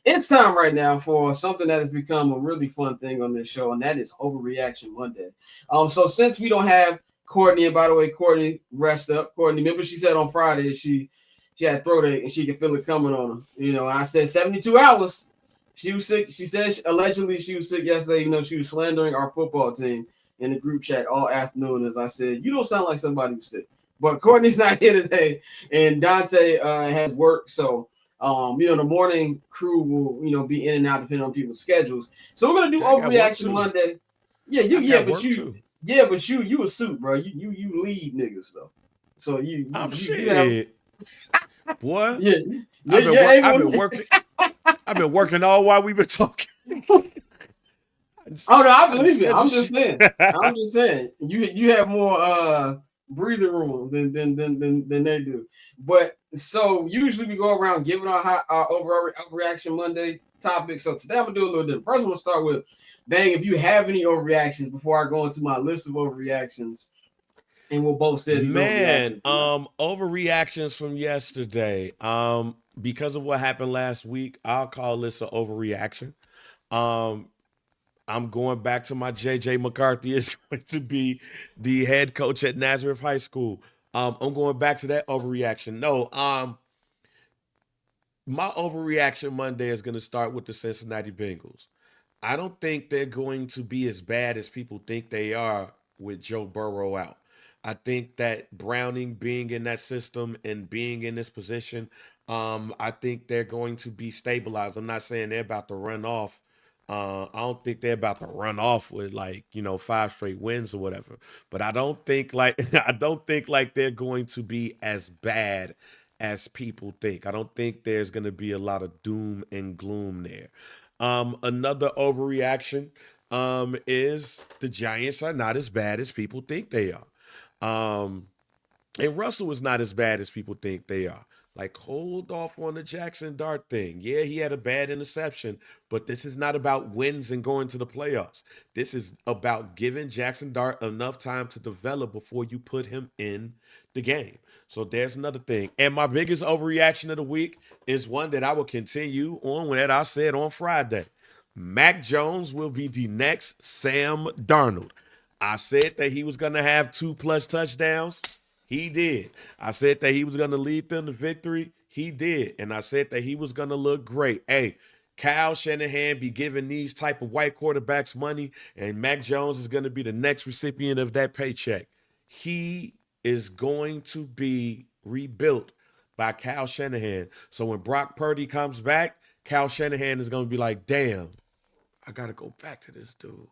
It's time right now for something that has become a really fun thing on this show, and that is Overreaction Monday. So since we don't have Courtney, and by the way, Courtney, rest up. Courtney, remember she said on Friday she had throat ache and she could feel it coming on her. And I said 72 hours. She was sick. She said allegedly she was sick yesterday. She was slandering our football team in the group chat all afternoon. As I said, you don't sound like somebody who's sick. But Courtney's not here today, and Dante has work, so the morning crew will, be in and out depending on people's schedules. So we're gonna do Yeah, I got work Overreaction too. Monday. Yeah, I got work you, too. you a suit, bro. You lead niggas though. So I'm you have shit, boy. yeah I've been you're work. I've able. been working. I've been working all while we've been talking. I just, Oh no, I I just believe it. schedule I'm just shit. saying. I'm just saying. You have more breathing room than they do. But so usually we go around giving our overreaction Monday topic. So today I'm gonna do a little different. First, I'm gonna start with Bang. If you have any overreactions before I go into my list of overreactions, and we'll both say these Man, overreactions tonight. overreactions from yesterday. Because of what happened last week, I'll call this an overreaction. Um, I'm going back to my JJ McCarthy is going to be the head coach at Nazareth High School. I'm going back to that overreaction. No, my overreaction Monday is going to start with the Cincinnati Bengals. I don't think they're going to be as bad as people think they are with Joe Burrow out. I think that Browning being in that system and being in this position, I think they're going to be stabilized. I'm not saying they're about to run off. I don't think they're about to run off with like 5 straight wins or whatever. But I don't think like I don't think like they're going to be as bad as people think. I don't think there's going to be a lot of doom and gloom there. Another overreaction is the Giants are not as bad as people think they are. And Russell is not as bad as people think they are. Like, hold off on the Jackson Dart thing. Yeah, he had a bad interception, but this is not about wins and going to the playoffs. This is about giving Jackson Dart enough time to develop before you put him in the game. So there's another thing. And my biggest overreaction of the week is one that I will continue on that I said on Friday. Mac Jones will be the next Sam Darnold. I said that he was going to have 2+ touchdowns. He did. I said that he was going to lead them to victory. He did. And I said that he was going to look great. Hey, Kyle Shanahan be giving these type of white quarterbacks money, and Mac Jones is going to be the next recipient of that paycheck. He is going to be rebuilt by Kyle Shanahan. So when Brock Purdy comes back, Kyle Shanahan is going to be like, damn, I got to go back to this dude.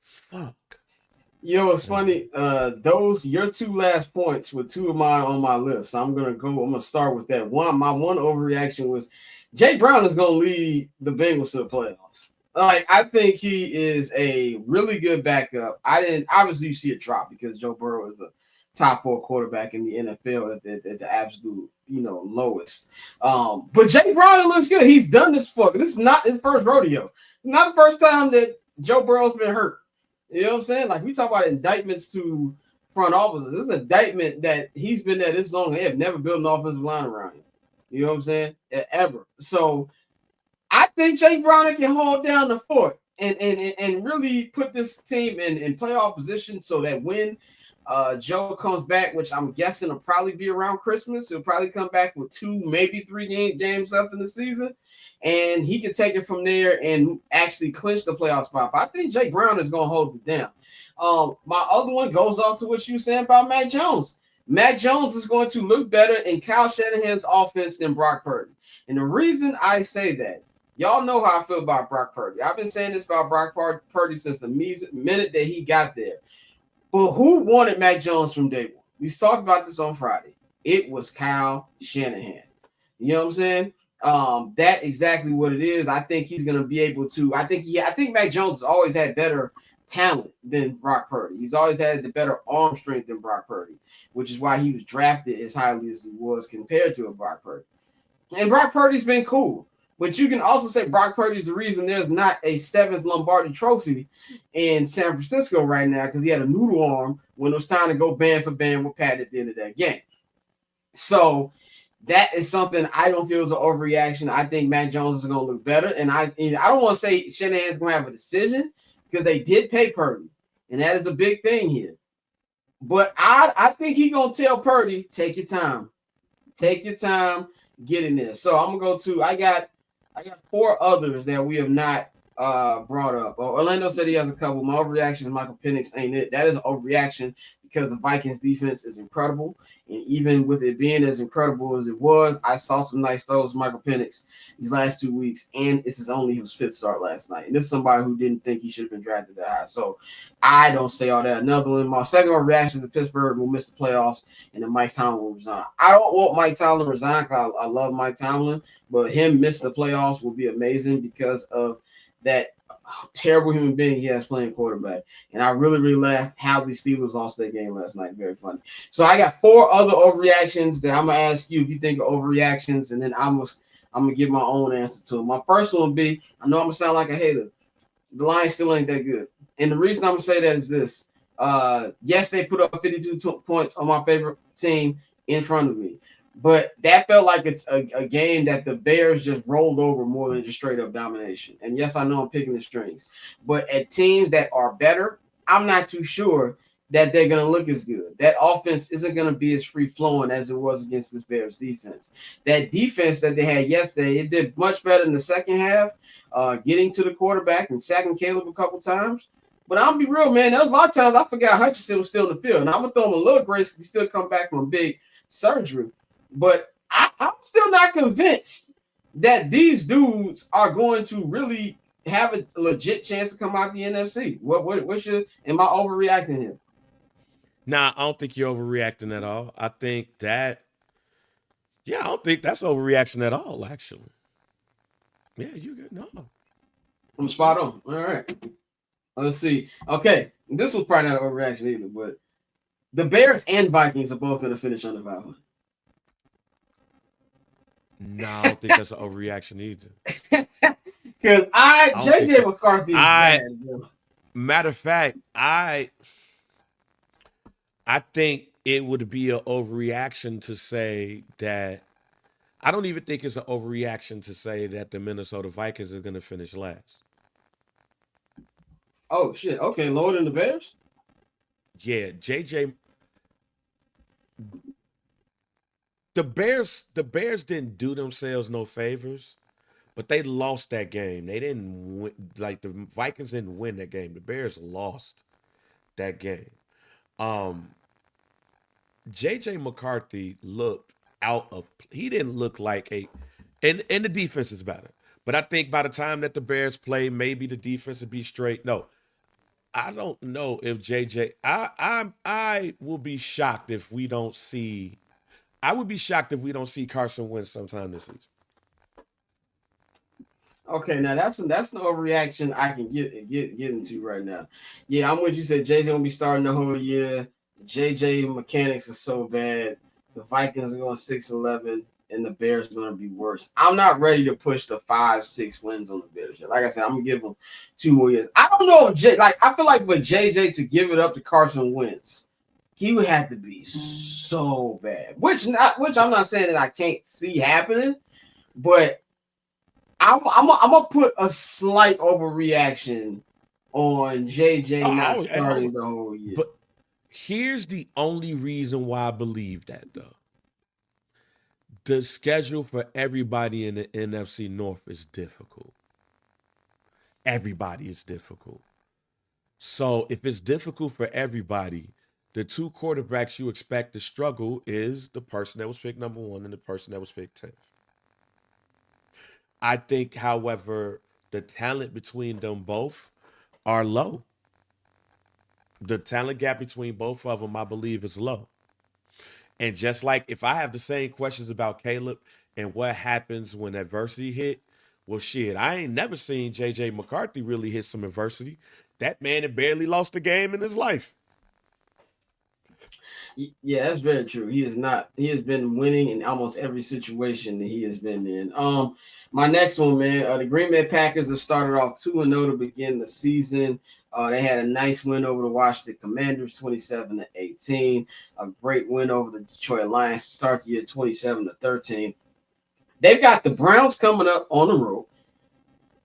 Fuck. It's funny. Those your two last points were two of mine on my list. So I'm gonna start with that. My one overreaction was Jay Brown is gonna lead the Bengals to the playoffs. Like I think he is a really good backup. I didn't obviously you see a drop because Joe Burrow is a top 4 quarterback in the NFL at the absolute lowest. But Jay Brown looks good. He's done this for. This is not his first rodeo. Not the first time that Joe Burrow's been hurt. You know what I'm saying? Like we talk about indictments to front officers. This is an indictment that he's been there this long. They have never built an offensive line around him. You know what I'm saying? Ever. So I think Jake Brown can hold down the fort and really put this team in playoff position so that when Joe comes back, which I'm guessing will probably be around Christmas, he'll probably come back with 2, maybe 3 games left in the season. And he can take it from there and actually clinch the playoff spot. But I think Jake Brown is going to hold it down. My other one goes off to what you were saying about Mac Jones. Mac Jones is going to look better in Kyle Shanahan's offense than Brock Purdy. And the reason I say that, y'all know how I feel about Brock Purdy. I've been saying this about Brock Purdy since the minute that he got there. But who wanted Mac Jones from day one? We talked about this on Friday. It was Kyle Shanahan. You know what I'm saying? That exactly what it is. I think he's going to be able to. I think Mac Jones has always had better talent than Brock Purdy. He's always had the better arm strength than Brock Purdy, which is why he was drafted as highly as he was compared to a Brock Purdy. And Brock Purdy's been cool. But you can also say Brock Purdy's the reason there's not a 7th Lombardi trophy in San Francisco right now because he had a noodle arm when it was time to go band for band with Pat at the end of that game. So that is something I don't feel is an overreaction. I think Mac Jones is going to look better, and I don't want to say Shanahan's going to have a decision because they did pay Purdy, and that is a big thing here. But I think he's going to tell Purdy, take your time. Take your time, get in there. So I'm gonna go to I got 4 others that we have not brought up. Orlando said he has a couple. My overreaction is Michael Penix ain't it. That is an overreaction because the Vikings defense is incredible. And even with it being as incredible as it was, I saw some nice throws from Michael Penix these last 2 weeks, and this is only his 5th start last night. And this is somebody who didn't think he should have been drafted that high. So I don't say all that. Another one, my second reaction to Pittsburgh will miss the playoffs and then Mike Tomlin will resign. I don't want Mike Tomlin to resign because I love Mike Tomlin, but him miss the playoffs will be amazing because of that terrible human being he has playing quarterback. And I really, really laughed how the Steelers lost that game last night. Very funny. So I got 4 other overreactions that I'm gonna ask you if you think of overreactions, and then I'm gonna give my own answer to them. My first one will be, I know I'm gonna sound like a hater. The Lions still ain't that good. And the reason I'm gonna say that is this. Yes, they put up 52 points on my favorite team in front of me. But that felt like it's a game that the Bears just rolled over more than just straight up domination. And yes, I know I'm picking the strings. But at teams that are better, I'm not too sure that they're going to look as good. That offense isn't going to be as free flowing as it was against this Bears defense. That defense that they had yesterday, it did much better in the second half, getting to the quarterback and sacking Caleb a couple times. But I'll be real, man. There was a lot of times I forgot Hutchinson was still in the field. And I'm going to throw him a little grace because he still come back from a big surgery. But I'm still not convinced that these dudes are going to really have a legit chance to come out the NFC. What's your, am I overreacting here? Nah, I don't think you're overreacting at all. I think that, I don't think that's overreaction at all, actually. Yeah, you good. No. I'm spot on. All right. Let's see. Okay. This was probably not an overreaction either, but the Bears and Vikings are both going to finish under 500. No, I don't think that's an overreaction either. Because JJ McCarthy is bad. Matter of fact, I think it would be an overreaction to say that. I don't even think it's an overreaction to say that the Minnesota Vikings are going to finish last. Oh shit! Okay, lower than the Bears. Yeah, JJ. The Bears didn't do themselves no favors, but they lost that game. They didn't win, like the Vikings didn't win that game. The Bears lost that game. JJ McCarthy looked out of, he didn't look like and the defense is better. But I think by the time that the Bears play, maybe the defense would be straight. No, I don't know if JJ. I will be shocked if we don't see. I would be shocked if we don't see Carson Wentz sometime this season. Okay, now that's an overreaction I can get into right now. Yeah, I'm with you. Said JJ gonna be starting the whole year. JJ mechanics are so bad. The Vikings are going 6-11, and the Bears are going to be worse. I'm not ready to push the 5-6 wins on the Bears. Like I said, I'm gonna give them 2 more years. I don't know if I feel like for JJ to give it up to Carson Wentz, he would have to be so bad. Which I'm not saying that I can't see happening, but I'm gonna put a slight overreaction on JJ not starting the whole year. But here's the only reason why I believe that, though. The schedule for everybody in the NFC North is difficult. Everybody is difficult. So if it's difficult for everybody, the 2 quarterbacks you expect to struggle is the person that was picked number 1 and the person that was picked 10th. I think, however, the talent between them both are low. The talent gap between both of them, I believe, is low. And just like if I have the same questions about Caleb and what happens when adversity hit, well, shit, I ain't never seen JJ McCarthy really hit some adversity. That man had barely lost a game in his life. Yeah, that's very true. He is not. He has been winning in almost every situation that he has been in. My next one, man. The Green Bay Packers have started off 2-0 to begin the season. They had a nice win over the Washington Commanders, 27-18. A great win over the Detroit Lions to start the year, 27-13. They've got the Browns coming up on the road.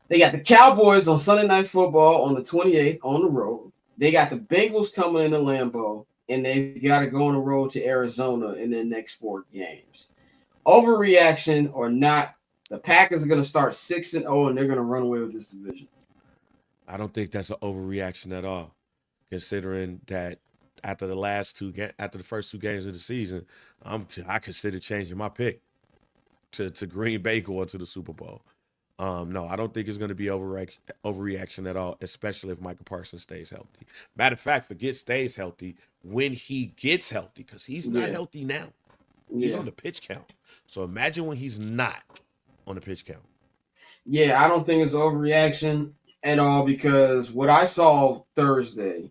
They got the Cowboys on Sunday Night Football on the 28th on the road. They got the Bengals coming into Lambeau, and they got to go on the road to Arizona in their next 4 games. Overreaction or not, the Packers are going to start 6-0, and they're going to run away with this division. I don't think that's an overreaction at all, considering that after the first 2 games of the season, I consider changing my pick to Green Bay going to the Super Bowl. No, I don't think it's going to be overreaction at all, especially if Michael Parsons stays healthy. Matter of fact, forget stays healthy, when he gets healthy, because he's not healthy now. He's on the pitch count. So imagine when he's not on the pitch count. Yeah, I don't think it's overreaction at all, because what I saw Thursday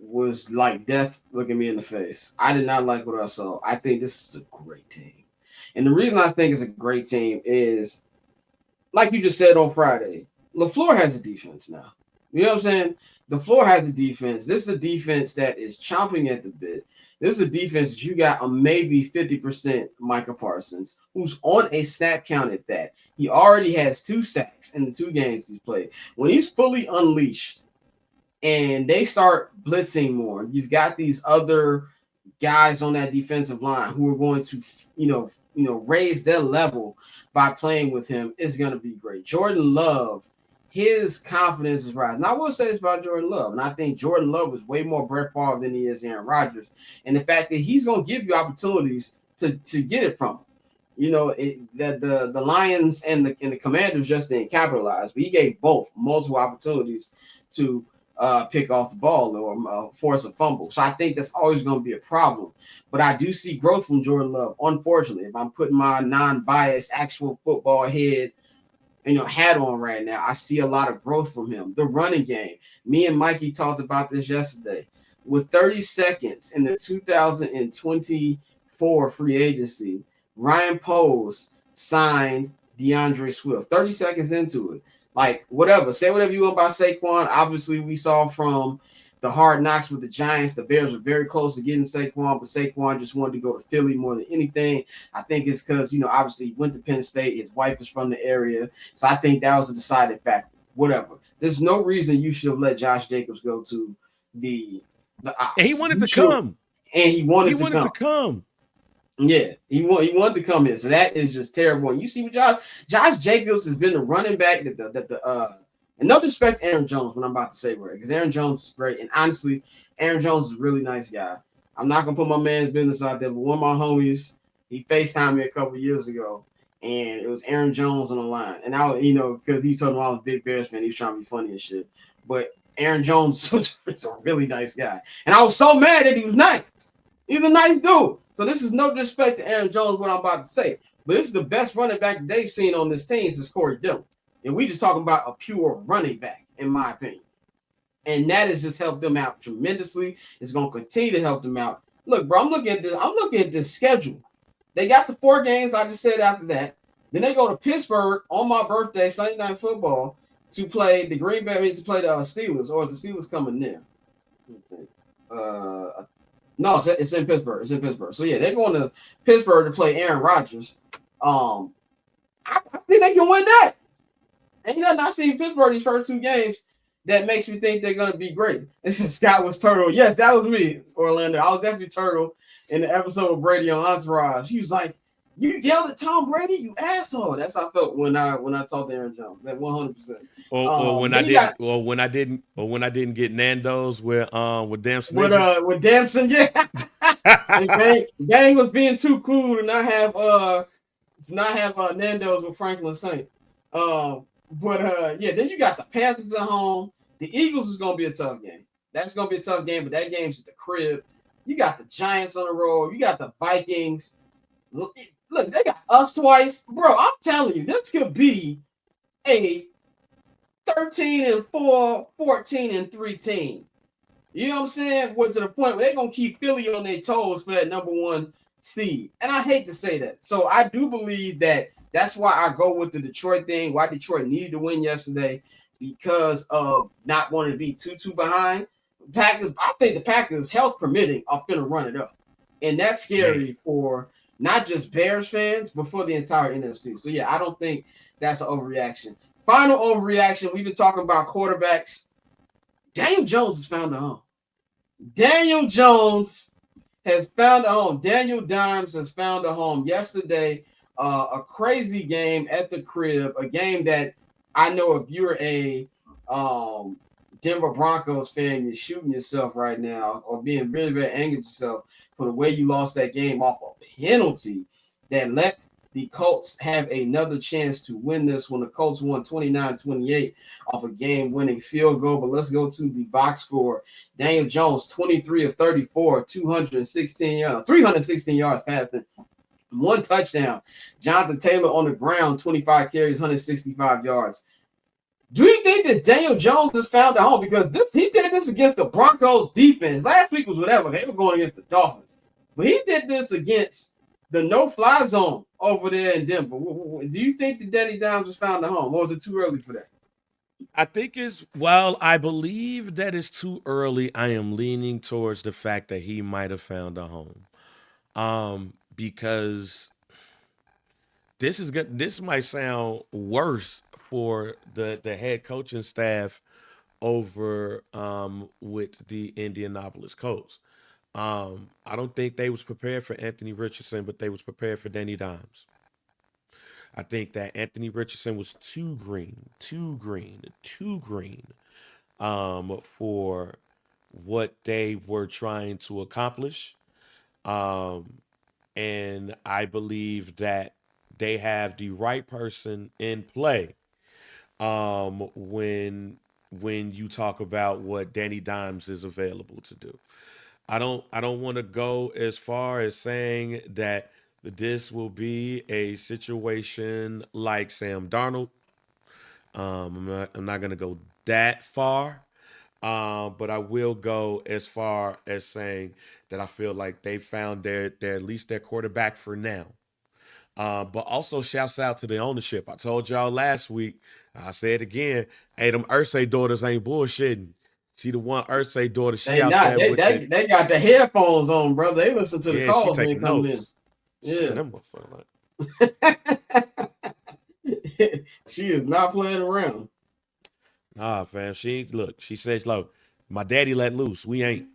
was like death looking me in the face. I did not like what I saw. I think this is a great team. And the reason I think it's a great team is, like you just said on Friday, LaFleur has a defense now. You know what I'm saying? LaFleur has a defense. This is a defense that is chomping at the bit. This is a defense that you got a maybe 50% Micah Parsons, who's on a snap count at that. He already has 2 sacks in the 2 games he's played. When he's fully unleashed and they start blitzing more, you've got these other guys on that defensive line who are going to, raise their level by playing with him. Is going to be great. Jordan Love, his confidence is rising. Now, I will say this about Jordan Love, and I think Jordan Love is way more Brett Favre than he is Aaron Rodgers, and the fact that he's going to give you opportunities to get it from him. The Lions and the Commanders just didn't capitalize, but he gave both multiple opportunities to pick off the ball or force a fumble. So I think that's always going to be a problem. But I do see growth from Jordan Love. Unfortunately, if I'm putting my non-biased actual football head, hat on right now, I see a lot of growth from him. The running game. Me and Mikey talked about this yesterday. With 30 seconds in the 2024 free agency, Ryan Poles signed DeAndre Swift. 30 seconds into it. Like, whatever. Say whatever you want about Saquon. Obviously, we saw from the hard knocks with the Giants, the Bears were very close to getting Saquon, but Saquon just wanted to go to Philly more than anything. I think it's because, obviously he went to Penn State. His wife is from the area. So I think that was a decided factor. Whatever. There's no reason you should have let Josh Jacobs go to the Ops. And he wanted to come. And he wanted to come. Yeah, he wanted to come in. So that is just terrible. And you see what Josh Jacobs has been the running back and no disrespect to Aaron Jones, what I'm about to say, right? Because Aaron Jones is great. And honestly, Aaron Jones is a really nice guy. I'm not gonna put my man's business out there, but one of my homies, he FaceTimed me a couple of years ago, and it was Aaron Jones on the line. And I, because he told me I was a big Bears fan, he was trying to be funny and shit. But Aaron Jones was a really nice guy. And I was so mad that he was nice. He's a nice dude. So this is no disrespect to Aaron Jones, what I'm about to say. But this is the best running back they've seen on this team since Corey Dillon. And we just talking about a pure running back, in my opinion. And that has just helped them out tremendously. It's going to continue to help them out. Look, bro, I'm looking at this schedule. They got the 4 games I just said after that. Then they go to Pittsburgh on my birthday, Sunday Night Football, to play the Green Bay, to play the Steelers. Or is the Steelers coming there? No, it's in Pittsburgh. It's in Pittsburgh. So, yeah, they're going to Pittsburgh to play Aaron Rodgers. I think they can win that. And not seeing Pittsburgh these first 2 games, that makes me think they're going to be great. This is Scott was Turtle. Yes, that was me, Orlando. I was definitely Turtle in the episode of Brady on Entourage. He was like, "You yelled at Tom Brady, you asshole." That's how I felt when I talked to Aaron Jones. That 100%. Or when I didn't get Nando's with Damson. With Damson, yeah. And Bang was being too cool to not have Nando's with Franklin Saint. Then you got the Panthers at home. The Eagles is going to be a tough game. That's going to be a tough game, but that game's at the crib. You got the Giants on the road. You got the Vikings. Look, they got us twice. Bro, I'm telling you, this could be a 13-4, 14-3 team. You know what I'm saying? What to the point where they're gonna keep Philly on their toes for that number one seed. And I hate to say that. So I do believe that that's why I go with the Detroit thing, why Detroit needed to win yesterday, because of not wanting to be too behind. Packers, I think the Packers, health permitting, are finna run it up. And that's scary for not just Bears fans, but for the entire NFC. So yeah, I don't think that's an overreaction. Final overreaction, we've been talking about quarterbacks. Daniel Jones has found a home. Daniel Jones has found a home. Daniel Dimes has found a home. Yesterday, a crazy game at the crib, a game that I know if you're a Denver Broncos fan, you're shooting yourself right now or being really, very angry at yourself for the way you lost that game off a penalty that let the Colts have another chance to win this when the Colts won 29-28 off a game-winning field goal. But let's go to the box score. Daniel Jones, 23 of 34, 316 yards passing, 1 touchdown. Jonathan Taylor on the ground, 25 carries, 165 yards. Do you think that Daniel Jones has found a home? Because he did this against the Broncos defense. Last week was whatever. They were going against the Dolphins. But he did this against the no-fly zone over there in Denver. Do you think that Danny Dimes has found a home, or is it too early for that? I think while I believe that it's too early, I am leaning towards the fact that he might have found a home. Because this is good. This might sound worse for the head coaching staff over with the Indianapolis Colts. I don't think they was prepared for Anthony Richardson, but they was prepared for Danny Dimes. I think that Anthony Richardson was too green for what they were trying to accomplish. And I believe that they have the right person in play when you talk about what Danny Dimes is available to do. I don't want to go as far as saying that this will be a situation like Sam Darnold. I'm not going to go that far, but I will go as far as saying that I feel like they found their at least their quarterback for now. But also shouts out to the ownership. I told y'all last week, I said again, hey, them Ursay daughters ain't bullshitting. See the one Ursay daughter, she out there with they got the headphones on, brother. They listen to the calls she when they come in. Yeah, them motherfucker like. She is not playing around. Nah, fam. She says, look, my daddy let loose. We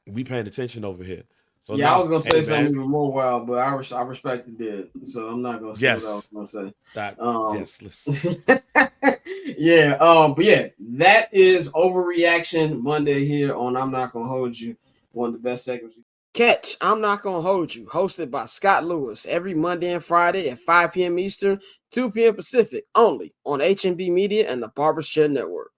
paying attention over here. So yeah, I was gonna say something even more wild, but I respect the dead, so I'm not gonna say what I was gonna say. Yeah, but yeah, that is Overreaction Monday here on I'm Not Gonna Hold You, one of the best segments. Catch I'm Not Gonna Hold You, hosted by Scott Lewis, every Monday and Friday at 5 p.m. Eastern, 2 p.m. Pacific, only on HNB Media and the Barber's Chair Network.